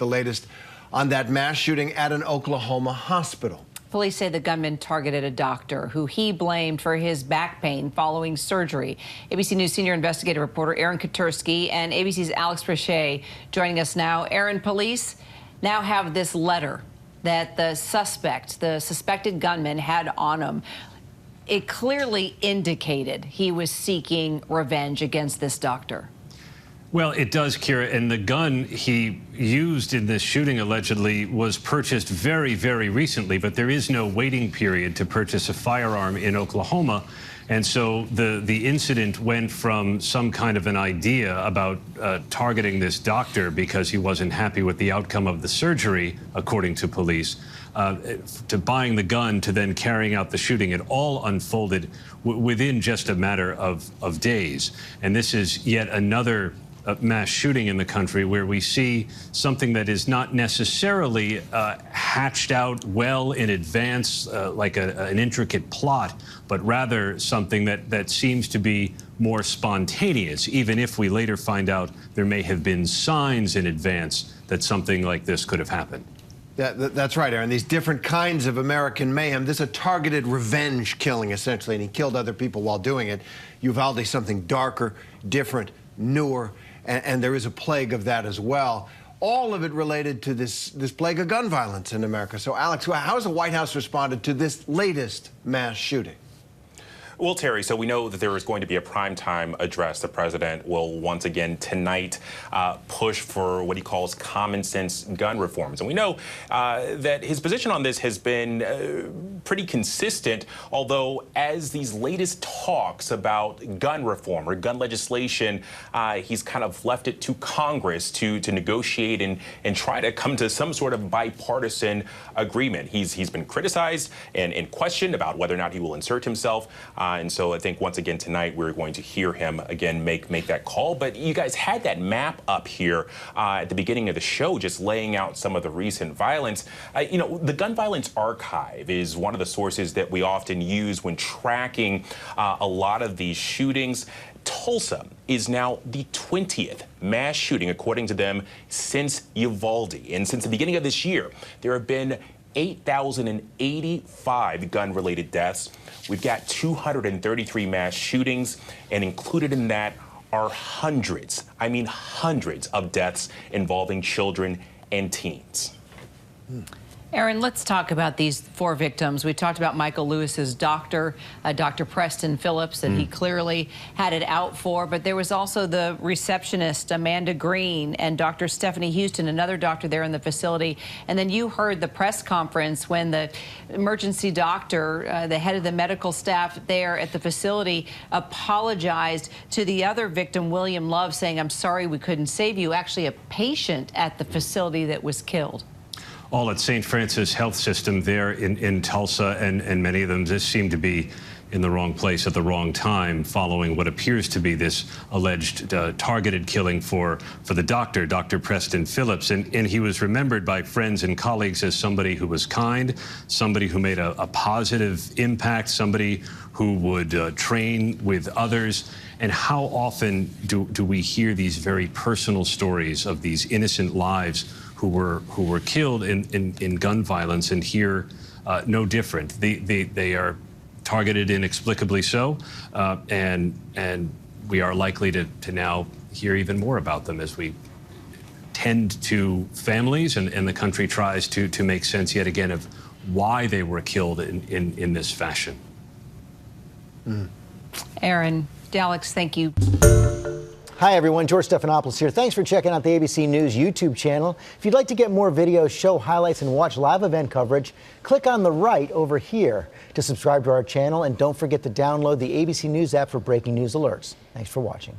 The latest on that mass shooting at an Oklahoma hospital. Police say the gunman targeted a doctor who he blamed for his back pain following surgery. ABC News senior investigative reporter Aaron Katersky and ABC's Alex Presha joining us now. Aaron, police now have this letter that the suspected gunman had on him. It clearly indicated he was seeking revenge against this doctor. Well, it does, Kira, and the gun he used in this shooting allegedly was purchased very, very recently, but there is no waiting period to purchase a firearm in Oklahoma. And so the incident went from some kind of an idea about targeting this doctor because he wasn't happy with the outcome of the surgery, according to police, to buying the gun to then carrying out the shooting. It all unfolded within just a matter of days. And this is yet another mass shooting in the country where we see something that is not necessarily hatched out well in advance, like an intricate plot, but rather something that seems to be more spontaneous, even if we later find out there may have been signs in advance that something like this could have happened. That's right, Aaron. These different kinds of American mayhem. This is a targeted revenge killing, essentially, and he killed other people while doing it. Uvalde, something darker, different, newer, and there is a plague of that as well. All of it related to this plague of gun violence in America. So, Alex, how has the White House responded to this latest mass shooting? Well, Terry, so we know that there is going to be a primetime address. The president will once again tonight push for what he calls common sense gun reforms. And we know that his position on this has been pretty consistent, although as these latest talks about gun reform or gun legislation, he's kind of left it to Congress to negotiate and try to come to some sort of bipartisan agreement. He's been criticized and questioned about whether or not he will insert himself. And so I think once again tonight we're going to hear him again make that call. But you guys had that map up here at the beginning of the show, just laying out some of the recent violence. You know, the Gun Violence Archive is one of the sources that we often use when tracking a lot of these shootings. Tulsa is now the 20th mass shooting, according to them, since Uvalde. And since the beginning of this year, there have been 8,085 gun-related deaths. We've got 233 mass shootings, and included in that are hundreds, I mean hundreds of deaths involving children and teens. Aaron, let's talk about these 4 victims. We talked about Michael Lewis's doctor, Dr. Preston Phillips, that he clearly had it out for. But there was also the receptionist, Amanda Green, and Dr. Stephanie Houston, another doctor there in the facility. And then you heard the press conference when the emergency doctor, the head of the medical staff there at the facility, apologized to the other victim, William Love, saying, "I'm sorry we couldn't save you." Actually, a patient at the facility that was killed. All at St. Francis Health System there in Tulsa, and many of them just seem to be in the wrong place at the wrong time following what appears to be this alleged targeted killing for the doctor, Dr. Preston Phillips. And he was remembered by friends and colleagues as somebody who was kind, somebody who made a positive impact, somebody who would train with others. And how often do we hear these very personal stories of these innocent lives who were killed in gun violence, and here no different. They are targeted inexplicably so, and we are likely to now hear even more about them as we tend to families and the country tries to make sense yet again of why they were killed in this fashion. Aaron, Alex, thank you. Hi, everyone. George Stephanopoulos here. Thanks for checking out the ABC News YouTube channel. If you'd like to get more videos, show highlights, and watch live event coverage, click on the right over here to subscribe to our channel. And don't forget to download the ABC News app for breaking news alerts. Thanks for watching.